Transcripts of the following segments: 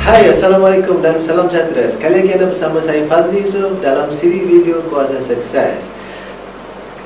Hai, Assalamualaikum dan salam sejahtera. Sekali lagi anda bersama saya Fazli Yusof dalam siri video Kuasa Sukses.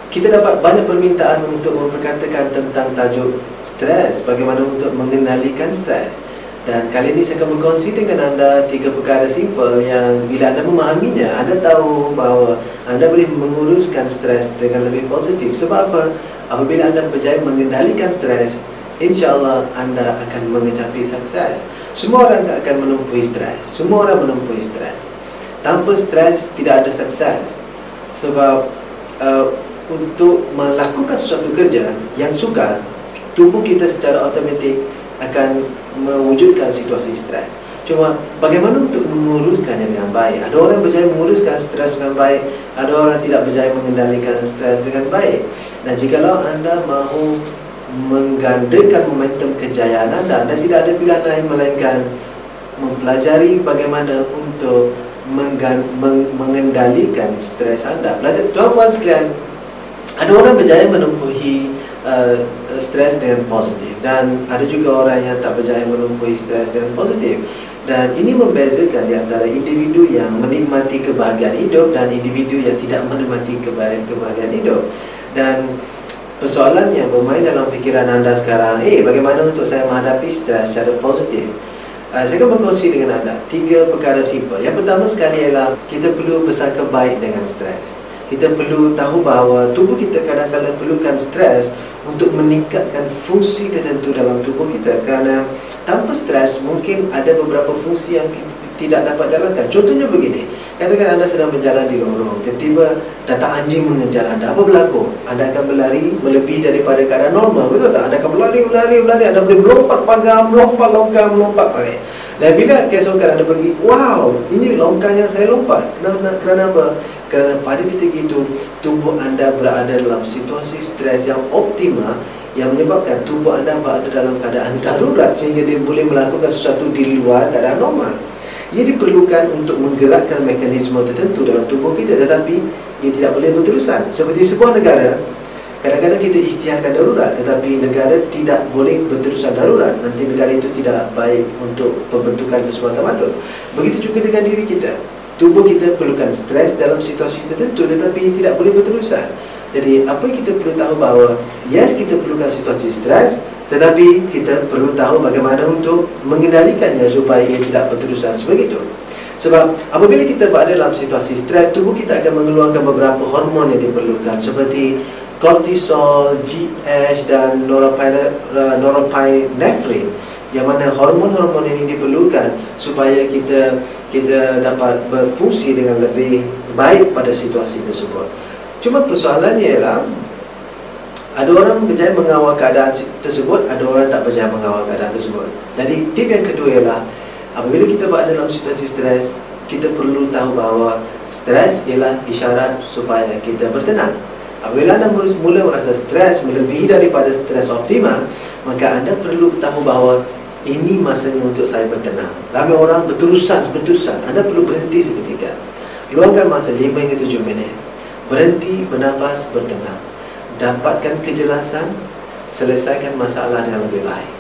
Kita dapat banyak permintaan untuk memperkatakan tentang tajuk stres, bagaimana untuk mengendalikan stres. Dan kali ini saya akan berkongsi dengan anda 3 perkara simple yang bila anda memahaminya, anda tahu bahawa anda boleh menguruskan stres dengan lebih positif. Sebab apa? Apabila anda berjaya mengendalikan stres, InsyaAllah anda akan mencapai sukses. Semua orang akan menempuhi stres. Semua orang menempuhi stres. Tanpa stres tidak ada sukses. Sebab untuk melakukan sesuatu kerja yang sukar, tubuh kita secara automatik akan mewujudkan situasi stres. Cuma bagaimana untuk menguruskannya dengan baik? Ada orang berjaya menguruskan stres dengan baik, ada orang tidak berjaya mengendalikan stres dengan baik. Dan jikalau anda mahu menggandakan momentum kejayaan anda tidak ada pilihan lain melainkan mempelajari bagaimana untuk mengendalikan stres anda. Tuan-tuan sekalian, ada orang berjaya menempuhi stres dengan positif, dan ada juga orang yang tak berjaya menempuhi stres dengan positif. Dan ini membezakan di antara individu yang menikmati kebahagiaan hidup dan individu yang tidak menikmati kebahagiaan hidup. Dan persoalan yang bermain dalam fikiran anda sekarang, bagaimana untuk saya menghadapi stres secara positif? Saya akan berkongsi dengan anda 3 perkara simple. Yang pertama sekali ialah kita perlu bersangka baik dengan stres. Kita perlu tahu bahawa tubuh kita kadang-kadang perlukan stres untuk meningkatkan fungsi tertentu dalam tubuh kita. Kerana tanpa stres mungkin ada beberapa fungsi yang kita tidak dapat jalankan. Contohnya begini, katakan anda sedang berjalan di lorong, tiba-tiba datang anjing mengejar anda. Apa berlaku? Anda akan berlari melebihi daripada keadaan normal, betul tak? Anda akan berlari. Anda boleh melompat pagar, melompat longkang, melompat pagar. Dan bila keesokan anda pergi, wow, ini longkang yang saya lompat. Kerana apa? Kerana pada ketika itu tubuh anda berada dalam situasi stres yang optimal, yang menyebabkan tubuh anda berada dalam keadaan darurat sehingga dia boleh melakukan sesuatu di luar keadaan normal. Ia diperlukan untuk menggerakkan mekanisme tertentu dalam tubuh kita, tetapi ia tidak boleh berterusan. Seperti sebuah negara, kadang-kadang kita isytiharkan darurat, tetapi negara tidak boleh berterusan darurat. Nanti negara itu tidak baik untuk pembentukan sebuah tamadun. Begitu juga dengan diri kita. Tubuh kita perlukan stres dalam situasi tertentu, tetapi tidak boleh berterusan. Jadi apa yang kita perlu tahu bahawa yes, kita perlukan situasi stres, tetapi kita perlu tahu bagaimana untuk mengendalikannya supaya ia tidak berterusan sebegitu. Sebab apabila kita berada dalam situasi stres, tubuh kita akan mengeluarkan beberapa hormon yang diperlukan seperti kortisol, GH dan norepinephrine, yang mana hormon-hormon ini diperlukan supaya kita dapat berfungsi dengan lebih baik pada situasi tersebut. Cuma persoalannya ialah ada orang berjaya mengawal keadaan tersebut, ada orang tak berjaya mengawal keadaan tersebut. Jadi tip yang kedua ialah apabila kita berada dalam situasi stres, kita perlu tahu bahawa stres ialah isyarat supaya kita bertenang. Apabila anda mula merasa stres melebihi daripada stres optimal, maka anda perlu tahu bahawa ini masanya untuk saya bertenang. Ramai orang berterusan. Anda perlu berhenti seketika. Luangkan masa 5 hingga 7 minit. Berhenti, bernafas, bertenang. Dapatkan kejelasan, selesaikan masalah dengan lebih baik.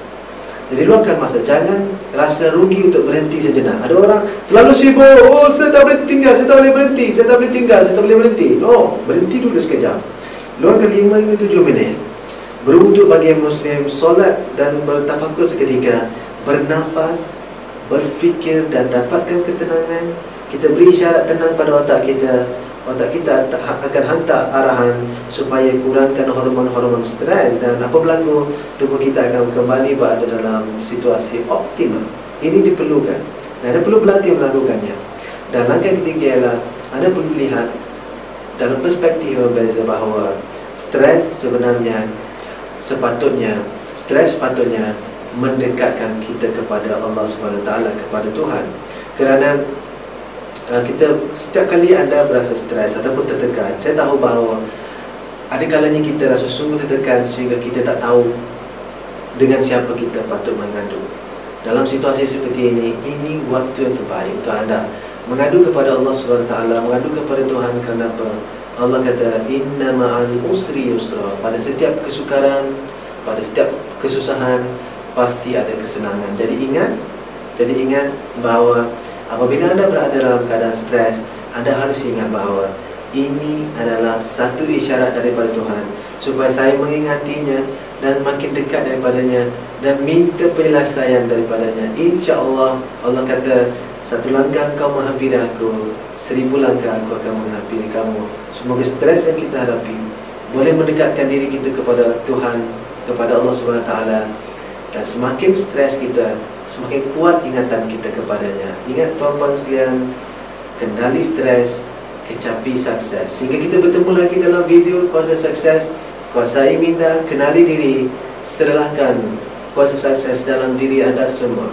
Jadi luangkan masa. Jangan rasa rugi untuk berhenti sejenak. Ada orang terlalu sibuk, saya tak boleh tinggal, saya tak boleh berhenti, saya tak boleh tinggal, saya tak boleh berhenti. No, berhenti dulu sekejap. Luangkan 5 hingga 7 minit. Berwuduk bagi yang Muslim, solat dan bertafakur seketika, bernafas, berfikir dan dapatkan ketenangan. Kita beri isyarat tenang pada otak kita. Otak kita akan hantar arahan supaya kurangkan hormon-hormon stres, dan apa berlaku? Tubuh kita akan kembali berada dalam situasi optimal. Ini diperlukan. Dan anda perlu berlatih melakukannya. Dan langkah ketiga ialah anda perlu lihat dalam perspektif yang berbeza bahawa stres sepatutnya mendekatkan kita kepada Allah SWT, kepada Tuhan. Kerana kita setiap kali anda berasa stres ataupun tertekan, saya tahu bahawa ada kalanya kita rasa sungguh tertekan sehingga kita tak tahu dengan siapa kita patut mengadu. Dalam situasi seperti ini waktu yang terbaik untuk anda mengadu kepada Allah SWT, mengadu kepada Tuhan. Kerana apa? Allah kata, inna ma'al usri yusra. Pada setiap kesukaran, pada setiap kesusahan pasti ada kesenangan. Jadi ingat, Jadi ingat bahawa apabila anda berada dalam keadaan stres, anda harus ingat bahawa ini adalah satu isyarat daripada Tuhan supaya saya mengingatinya dan makin dekat daripadanya dan minta penyelesaian daripadanya. InsyaAllah, Allah kata, satu langkah kau menghampiri aku, 1000 langkah aku akan menghampiri kamu. Semoga stres yang kita hadapi boleh mendekatkan diri kita kepada Tuhan, kepada Allah SWT. Dan semakin stres kita, semakin kuat ingatan kita kepadanya. Ingat tuan-tuan sekalian, kendali stres, kecapi sukses. Sehingga kita bertemu lagi dalam video kuasa sukses. Kuasai minda, kenali diri, setelahkan kuasa sukses dalam diri anda semua.